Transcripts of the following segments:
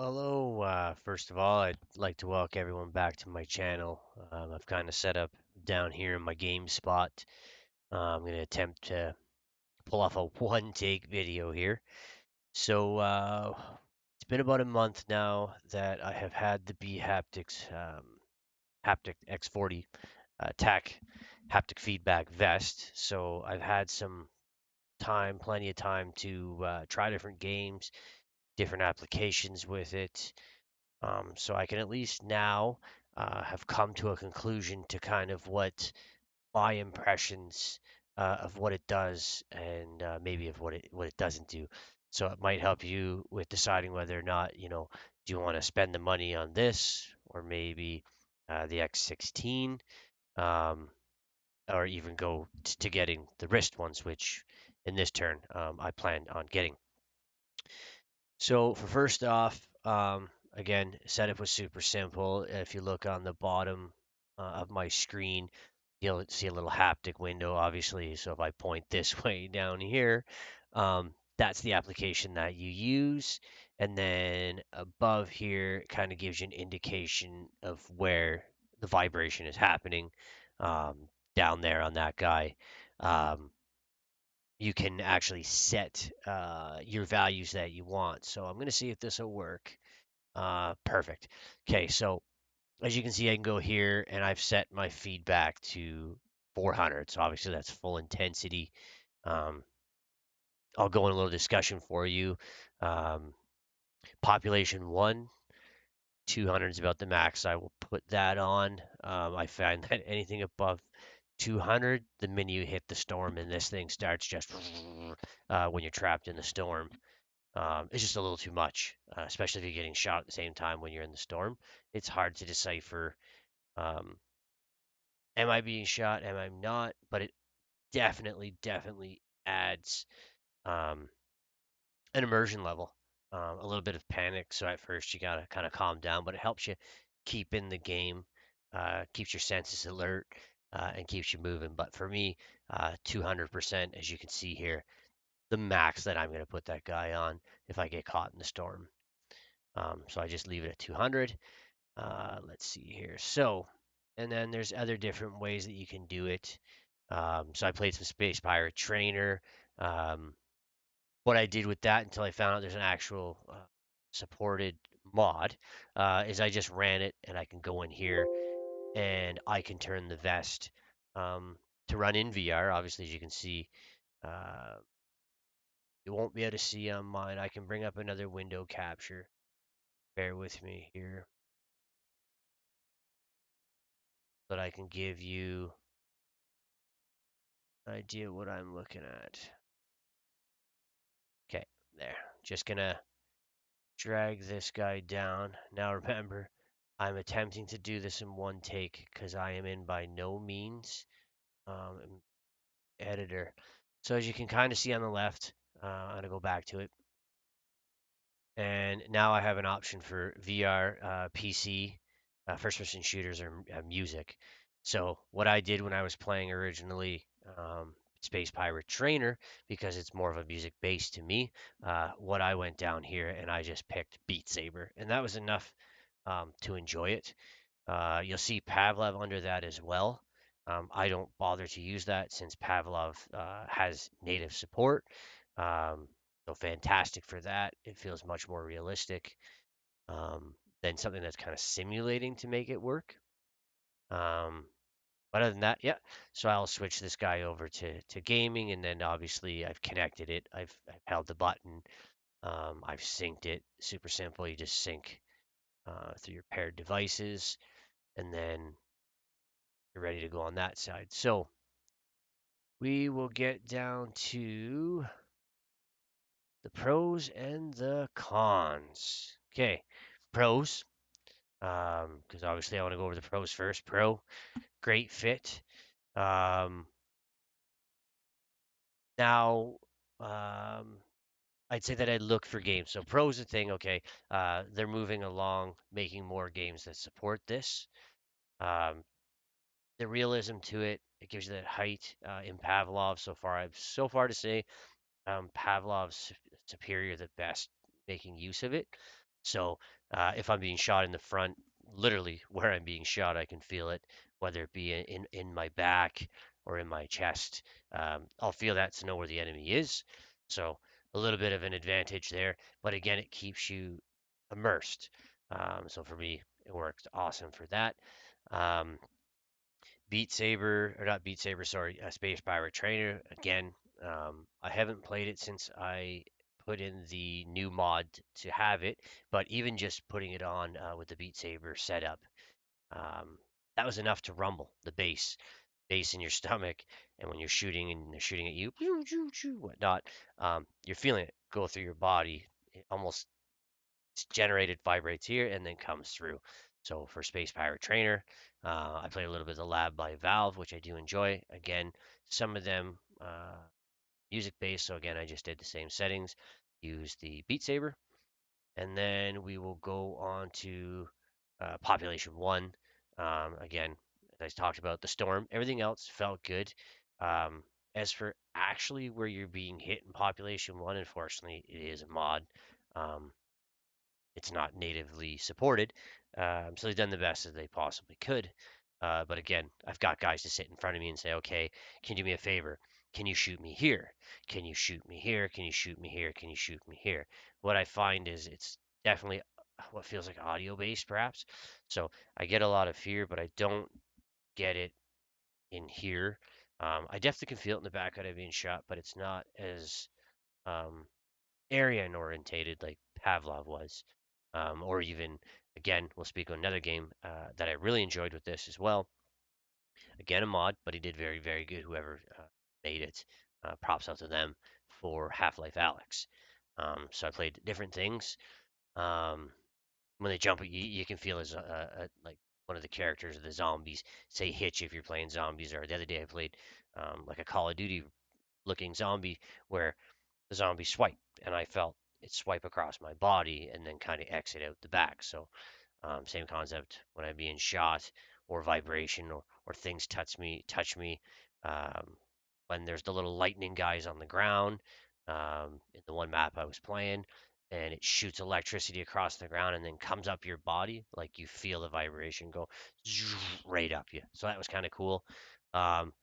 Hello, first of all, I'd like to welcome everyone back to my channel. I've kind of set up down here in my game spot. I'm going to attempt to pull off a one take video here. It's been about a month now that I have had the BHaptics Haptic X40 TAC haptic feedback vest. So I've had some time, plenty of time to try different games, different applications with it. So I can at least now have come to a conclusion to kind of what my impressions of what it does and maybe of what it doesn't do. So it might help you with deciding whether or not, do you want to spend the money on this or maybe the X16, um, or even go to getting the wrist ones, which in this turn I plan on getting. So for first off, again, setup was super simple. If you look on the bottom of my screen, you'll see a little haptic window, obviously. So if I point this way down here, that's the application that you use. And then above here, it kind of gives you an indication of where the vibration is happening, down there on that guy. Um, you can actually set your values that you want. So I'm going to see if this will work. Perfect. Okay, so as you can see, I can go here and I've set my feedback to 400. So obviously that's full intensity. Um, I'll go in a little discussion for you. Um, Population 1, 200 is about the max. I will put that on. I find that anything above 200, the minute you hit the storm and this thing starts just when you're trapped in the storm. It's just a little too much, especially if you're getting shot at the same time when you're in the storm. It's hard to decipher, um, am I being shot? Am I not? But it definitely adds um, an immersion level, a little bit of panic. So at first you gotta kind of calm down, but it helps you keep in the game, keeps your senses alert, and keeps you moving. But for me, 200%, as you can see here, the max that I'm going to put that guy on if I get caught in the storm. So I just leave it at 200. Let's see here. So, and then there's other different ways that you can do it. So I played some Space Pirate Trainer. Um, what I did with that until I found out there's an actual supported mod is I just ran it and I can go in here and I can turn the vest to run in VR. Obviously, as you can see, uh, you won't be able to see on mine. I can bring up another window capture. Bear with me here, but I can give you an idea what I'm looking at. Okay, there. Just gonna drag this guy down. Now remember, I'm attempting to do this in one take because I am in by no means editor. So as you can kind of see on the left, I'm gonna go back to it. And now I have an option for VR, PC, first-person shooters, or music. So what I did when I was playing originally, Space Pirate Trainer, because it's more of a music base to me, what I went down here and I just picked Beat Saber, and that was enough to enjoy it. You'll see Pavlov under that as well. I don't bother to use that since Pavlov has native support. Um, so fantastic for that. It feels much more realistic than something that's kind of simulating to make it work. Um, but other than that, yeah. So I'll switch this guy over to gaming, and then obviously I've connected it. I've held the button. I've synced it. Super simple. You just sync through your paired devices, and then you're ready to go on that side. So we will get down to the pros and the cons. Okay, pros, because obviously I want to go over the pros first. Pro, great fit. Um, now, I'd say that I look for games. So pros the thing, okay, they're moving along, making more games that support this. Um, the realism to it, it gives you that height in Pavlov. So far to say Pavlov's superior the best making use of it. So if I'm being shot in the front, literally where I'm being shot, I can feel it, whether it be in my back or in my chest. I'll feel that to know where the enemy is. So a little bit of an advantage there. But again, it keeps you immersed. So for me, it worked awesome for that. Um, Beat Saber, or not Beat Saber, sorry, Space Pirate Trainer. Again, I haven't played it since I put in the new mod to have it, but even just putting it on with the Beat Saber setup, um, that was enough to rumble the bass in your stomach, and when you're shooting and they're shooting at you, whatnot, you're feeling it go through your body. It almost it's generated, vibrates here, and then comes through. So for Space Pirate Trainer, I played a little bit of the Lab by Valve, which I do enjoy. Again, some of them music based, so again, I just did the same settings, use the Beat Saber, and then we will go on to Population 1. Again, as I talked about the storm, everything else felt good. Um, as for actually where you're being hit in Population 1, unfortunately, it is a mod. Um, it's not natively supported. So they've done the best that they possibly could. But again, I've got guys to sit in front of me and say, okay, can you do me a favor? Can you shoot me here? Can you shoot me here? Can you shoot me here? Can you shoot me here? What I find is it's definitely what feels like audio based, perhaps. So I get a lot of fear, but I don't get it in here. I definitely can feel it in the back that I'm being shot, but it's not as um, area orientated like Pavlov was. Or even, again, we'll speak on another game that I really enjoyed with this as well. Again, a mod, but he did very, very good. Whoever made it, props out to them for Half-Life Alex. So I played different things. Um, when they jump, you can feel as like one of the characters of the zombies. Say Hitch if you're playing zombies. Or the other day I played like a Call of Duty looking zombie where the zombie swipe, and I felt it swipe across my body and then kind of exit out the back. So same concept when I'm being shot or vibration or things touch me. Um, when there's the little lightning guys on the ground in the one map I was playing, and it shoots electricity across the ground and then comes up your body, like you feel the vibration go right up you. So that was kind of cool. Um,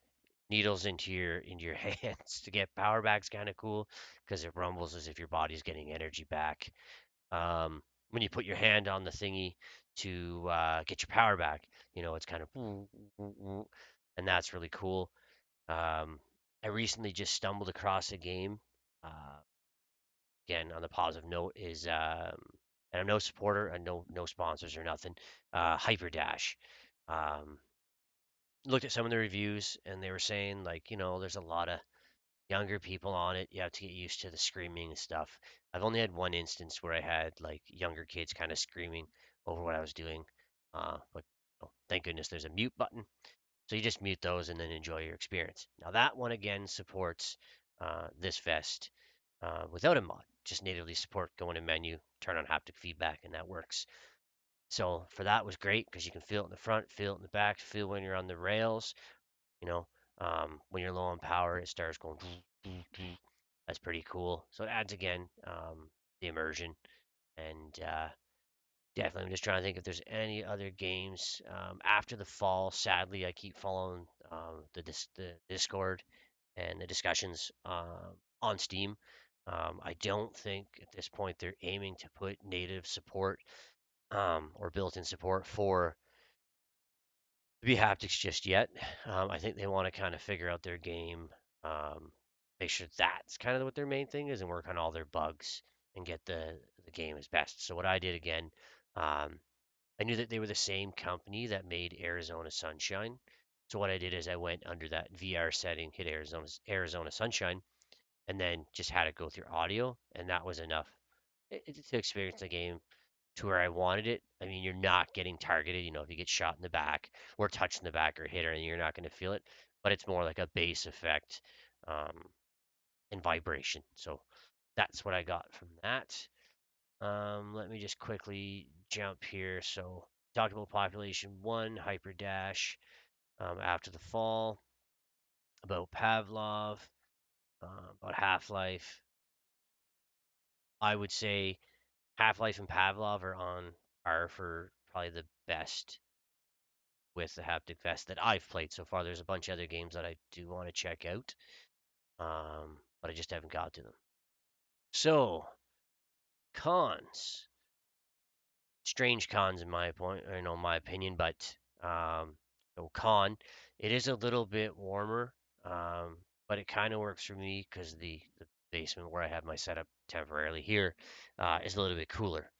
Needles into your hands to get power back's kind of cool because it rumbles as if your body's getting energy back. Um, when you put your hand on the thingy to get your power back, it's kind of and that's really cool. I recently just stumbled across a game. Uh, Again, on the positive note, is and I'm no supporter and no sponsors or nothing. Hyper Dash. Um, Looked at some of the reviews and they were saying like there's a lot of younger people on it. You have to get used to the screaming and stuff. I've only had one instance where I had like younger kids kind of screaming over what I was doing. But thank goodness there's a mute button. So you just mute those and then enjoy your experience. Now that one again supports this vest without a mod. Just natively support go in a menu, turn on haptic feedback, and that works. So for that was great because you can feel it in the front, feel it in the back, feel when you're on the rails. You know, when you're low on power, it starts going. That's pretty cool. So it adds again the immersion, and definitely I'm just trying to think if there's any other games after the fall. Sadly, I keep following the Discord and the discussions on Steam. I don't think at this point they're aiming to put native support or built-in support for BHaptics just yet. I think they want to kind of figure out their game, um, make sure that's kind of what their main thing is, and work on all their bugs and get the game as best. So what I did again, um, I knew that they were the same company that made Arizona Sunshine. So what I did is I went under that VR setting, hit Arizona Sunshine, and then just had it go through audio, and that was enough to experience the game to where I wanted it. I mean, you're not getting targeted. If you get shot in the back or touched in the back or hit or anything, you're not going to feel it. But it's more like a bass effect um, and vibration. So that's what I got from that. Let me just quickly jump here. So talked about population one, hyper dash after the fall, about Pavlov, about Half Life. I would say Half-Life and Pavlov are on par for probably the best with the haptic vest that I've played so far. There's a bunch of other games that I do want to check out, but I just haven't got to them. So cons, strange cons in my point, or my opinion, but um, so con, it is a little bit warmer, but it kind of works for me because the basement where I have my setup temporarily here is a little bit cooler.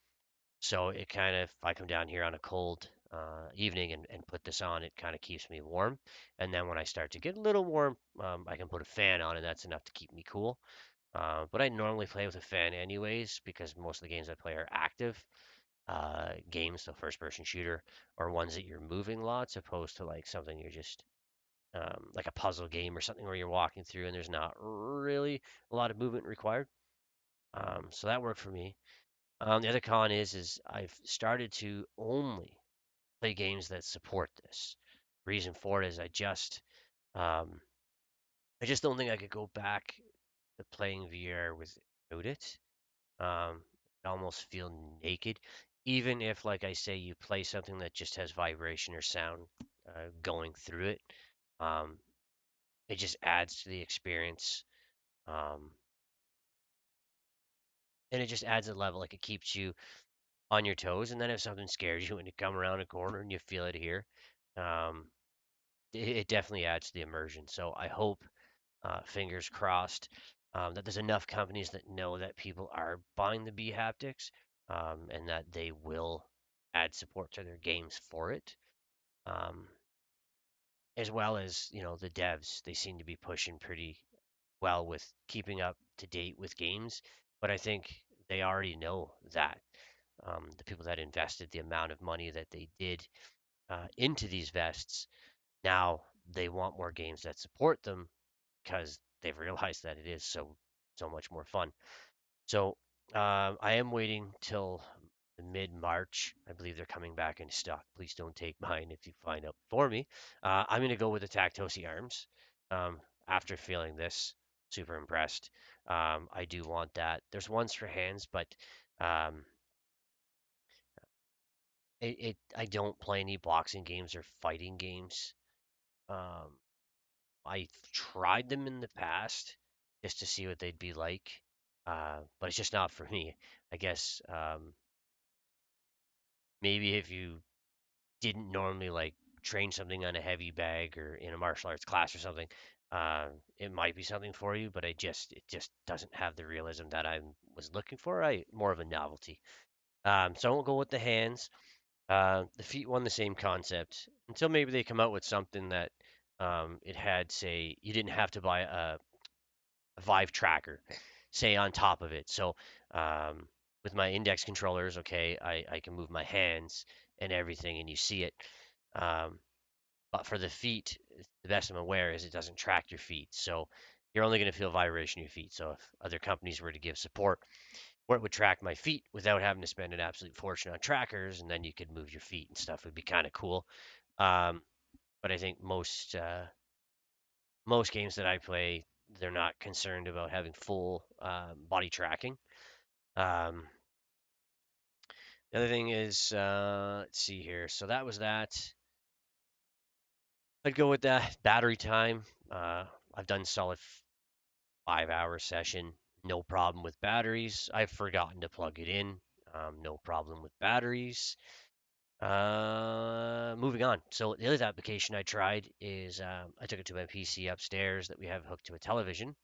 So it kind of, if I come down here on a cold evening and put this on, it kind of keeps me warm. And then when I start to get a little warm, I can put a fan on, and that's enough to keep me cool. But I normally play with a fan anyways because most of the games I play are active games, so first-person shooter, or ones that you're moving lots, opposed to like something you're just like a puzzle game or something where you're walking through and there's not really a lot of movement required. So that worked for me. The other con is I've started to only play games that support this. Reason for it is um, I just don't think I could go back to playing VR without it. I almost feel naked, even if, like I say, you play something that just has vibration or sound going through it. Um, it just adds to the experience, um, and it just adds a level. Like it keeps you on your toes, and then if something scares you when you come around a corner and you feel it here, um, it definitely adds to the immersion. So I hope, fingers crossed, that there's enough companies that know that people are buying the B haptics, and that they will add support to their games for it. Um, as well as, the devs, they seem to be pushing pretty well with keeping up to date with games. But I think they already know that. The people that invested the amount of money that they did into these vests, now they want more games that support them because they've realized that it is so much more fun. So I am waiting till mid-March. I believe they're coming back in stock. Please don't take mine if you find out for me. I'm going to go with the Tactsuit arms. After feeling this, super impressed. I do want that. There's ones for hands, but um, I don't play any boxing games or fighting games. Um, I tried them in the past just to see what they'd be like, but it's just not for me. I guess maybe if you didn't normally like train something on a heavy bag or in a martial arts class or something, it might be something for you. But it just doesn't have the realism that I was looking for. I more of a novelty. So I won't go with the hands. The feet won the same concept until maybe they come out with something that it had, say, you didn't have to buy a Vive tracker, say, on top of it. So um, with my index controllers, okay, I can move my hands and everything, and you see it. Um, but for the feet, the best I'm aware is it doesn't track your feet. So you're only going to feel vibration in your feet. So if other companies were to give support where it would track my feet without having to spend an absolute fortune on trackers, and then you could move your feet and stuff, would be kind of cool. Um, but I think most games that I play, they're not concerned about having full body tracking. Um, the other thing is, let's see here. So that was that. I'd go with that battery time. I've done solid 5 hour session, no problem with batteries. I've forgotten to plug it in. No problem with batteries. Moving on. So the other application I tried is I took it to my PC upstairs that we have hooked to a television,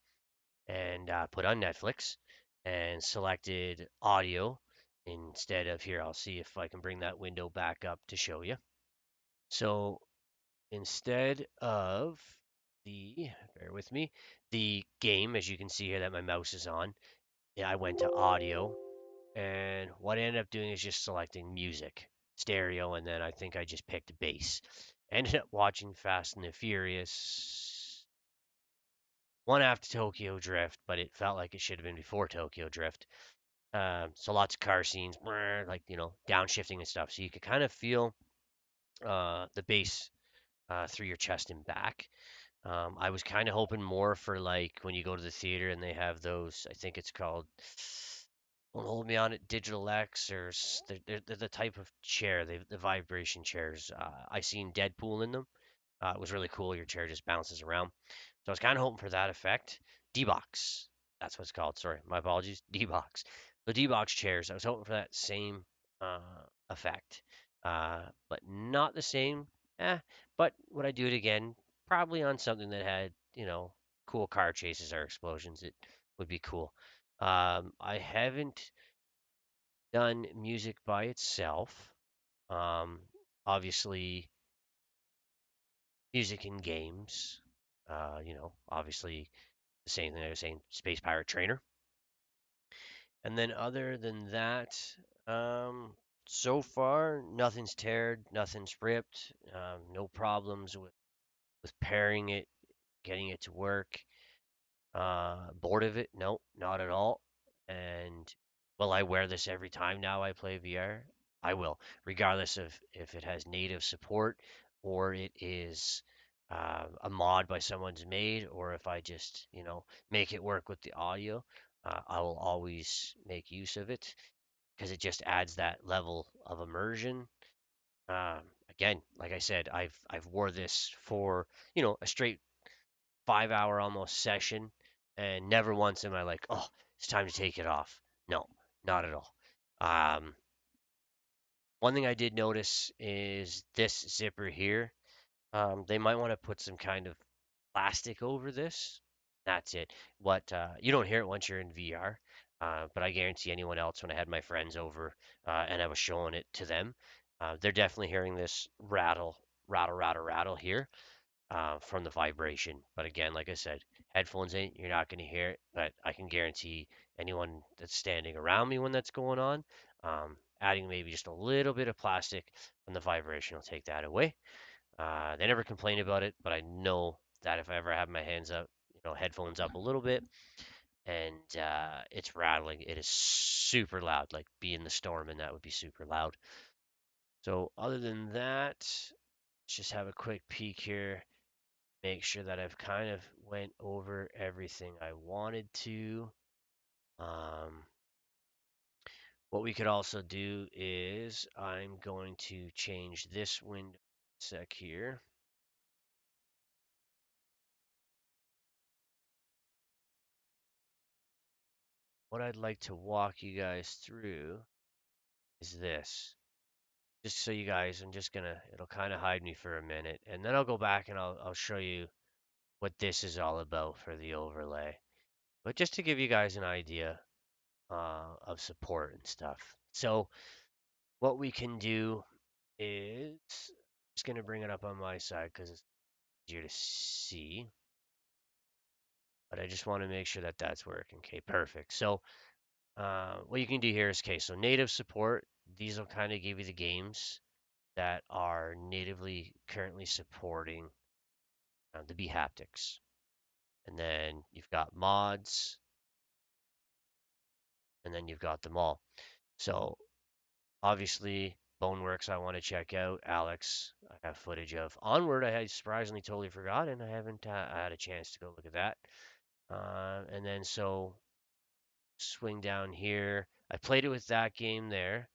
and put on Netflix and selected audio instead of here. I'll see if I can bring that window back up to show you. So instead of the, bear with me, the game, as you can see here that my mouse is on, yeah, I went to audio, and what I ended up doing is just selecting music, stereo, and then I think I just picked bass. Ended up watching Fast and the Furious one after Tokyo Drift, but it felt like it should have been before Tokyo Drift. So lots of car scenes, like downshifting and stuff. So you could kind of feel the bass through your chest and back. I was kind of hoping more for like when you go to the theater and they have those. I think it's called. Don't Hold Me On It, Digital X, or they're the type of chair, the vibration chairs. I seen Deadpool in them. It was really cool. Your chair just bounces around. So I was kind of hoping for that effect. D-Box, that's what it's called. Sorry, my apologies. D-Box. The D-Box chairs, I was hoping for that same uh, effect, but not the same. Eh, but would I do it again? Probably on something that had, cool car chases or explosions. It would be cool. I haven't done music by itself. Um, Obviously, music in games. Obviously the same thing I was saying, Space Pirate Trainer. And then other than that, um, so far nothing's teared, nothing's ripped, no problems with pairing it, getting it to work. Bored of it? No, not at all. And will I wear this every time now I play VR? I will, regardless of if it has native support or it is a mod by someone's made, or if I just, make it work with the audio. I will always make use of it because it just adds that level of immersion. Again, like I said, I've wore this for a straight 5 hour almost session, and never once am I like, oh, it's time to take it off. No, not at all. Um, One thing I did notice is this zipper here. They might want to put some kind of plastic over this. That's it. What You don't hear it once you're in VR, but I guarantee anyone else when I had my friends over and I was showing it to them, they're definitely hearing this rattle, rattle, rattle, rattle here from the vibration. But again, like I said, headphones in, you're not going to hear it. But I can guarantee anyone that's standing around me when that's going on, adding maybe just a little bit of plastic from the vibration will take that away. They never complain about it, but I know that if I ever have my hands up, headphones up a little bit, and it's rattling, it is super loud. Like be in the storm, and that would be super loud. So other than that, let's just have a quick peek here, make sure that I've kind of went over everything I wanted to. Um, what we could also do is I'm going to change this window sec here. What I'd like to walk you guys through is this. Just so you guys, it'll kind of hide me for a minute, and then I'll go back and I'll show you what this is all about for the overlay. But just to give you guys an idea of support and stuff. So what we can do is just going to bring it up on my side because it's easier to see. But I just want to make sure that that's working. Okay, perfect. So what you can do here is, okay, so native support. These will kind of give you the games that are natively currently supporting the BHaptics. And then you've got mods, and then you've got them all. So obviously, Boneworks I want to check out. Alex, I have footage of. Onward, I had surprisingly totally forgotten. I haven't had a chance to go look at that. And then so swing down here. I played it with that game there.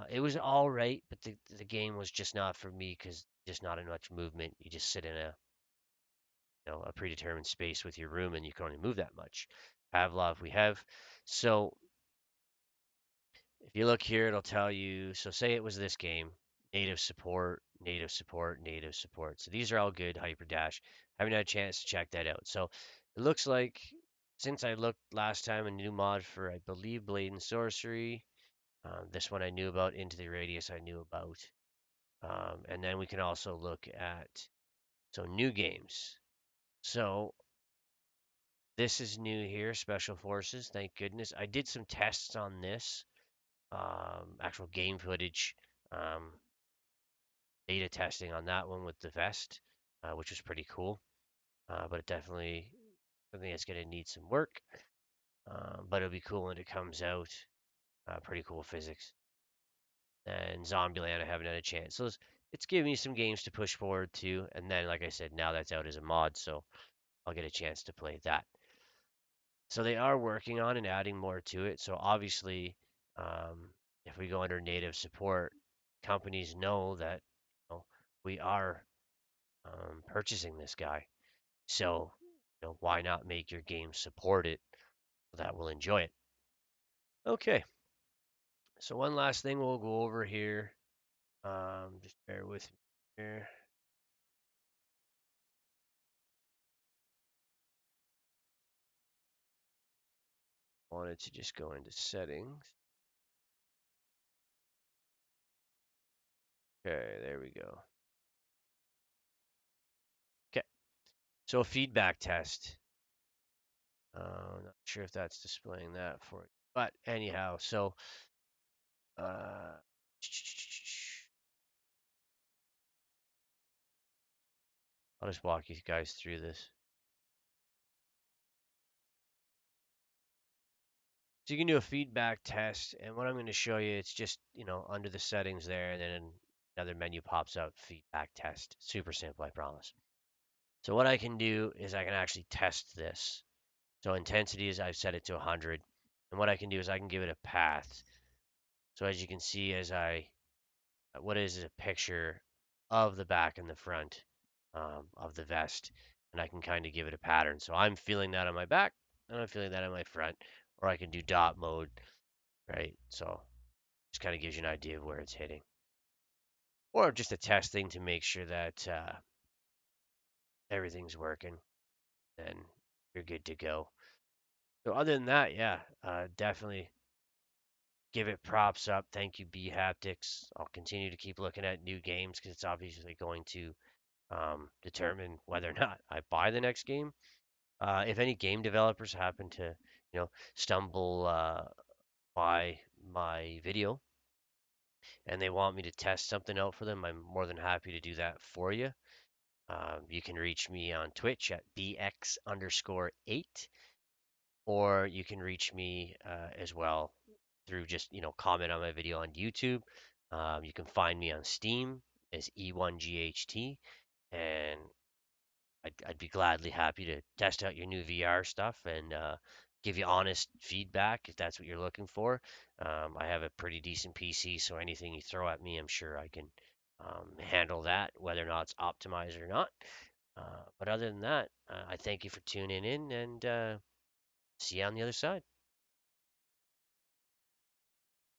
It was all right, but the game was just not for me because just not much movement. You just sit in a predetermined space with your room, and you can only move that much. Pavlov, we have. So if you look here, it'll tell you. So say it was this game, native support, native support, native support. So these are all good. Hyperdash. Haven't had a chance to check that out. So it looks like since I looked last time, a new mod for I believe Blade and Sorcery. This one I knew about. Into the Radius I knew about. And then we can also look at new games. So this is new here, Special Forces. Thank goodness. I did some tests on this, actual game footage, um, beta testing on that one with the vest, which was pretty cool. But it definitely something that's going to need some work. But it'll be cool when it comes out. Pretty cool physics. And Zombieland, I haven't had a chance. So it's giving me some games to push forward to. And then, like I said, now that's out as a mod, so I'll get a chance to play that. So they are working on and adding more to it. So obviously, um, if we go under native support, companies know that we are purchasing this guy. So why not make your game support it so that we'll enjoy it? Okay. So one last thing we'll go over here. Just bear with me here. Wanted to just go into settings. Okay, there we go. Okay, so a feedback test. Not sure if that's displaying that for you, but anyhow, so uh, I'll just walk you guys through this. So you can do a feedback test, and what I'm going to show you, it's just under the settings there, and then another menu pops up, feedback test. Super simple, I promise. So what I can do is I can actually test this. So intensity is I've set it to 100. And what I can do is I can give it a path. So as you can see, what is a picture of the back and the front of the vest, and I can kind of give it a pattern. So I'm feeling that on my back, and I'm feeling that on my front, or I can do dot mode, right? So just kind of gives you an idea of where it's hitting, or just a testing to make sure that everything's working, and you're good to go. So other than that, yeah, definitely give it props up. Thank you, BHaptics. I'll continue to keep looking at new games because it's obviously going to determine whether or not I buy the next game. If any game developers happen to, stumble by my video and they want me to test something out for them, I'm more than happy to do that for you. You can reach me on Twitch at bx_8, or you can reach me as well through just comment on my video on YouTube. You can find me on Steam as E1GHT, and I'd be gladly happy to test out your new VR stuff and give you honest feedback if that's what you're looking for. I have a pretty decent PC, so anything you throw at me, I'm sure I can handle that, whether or not it's optimized or not. But other than that, I thank you for tuning in, and see you on the other side.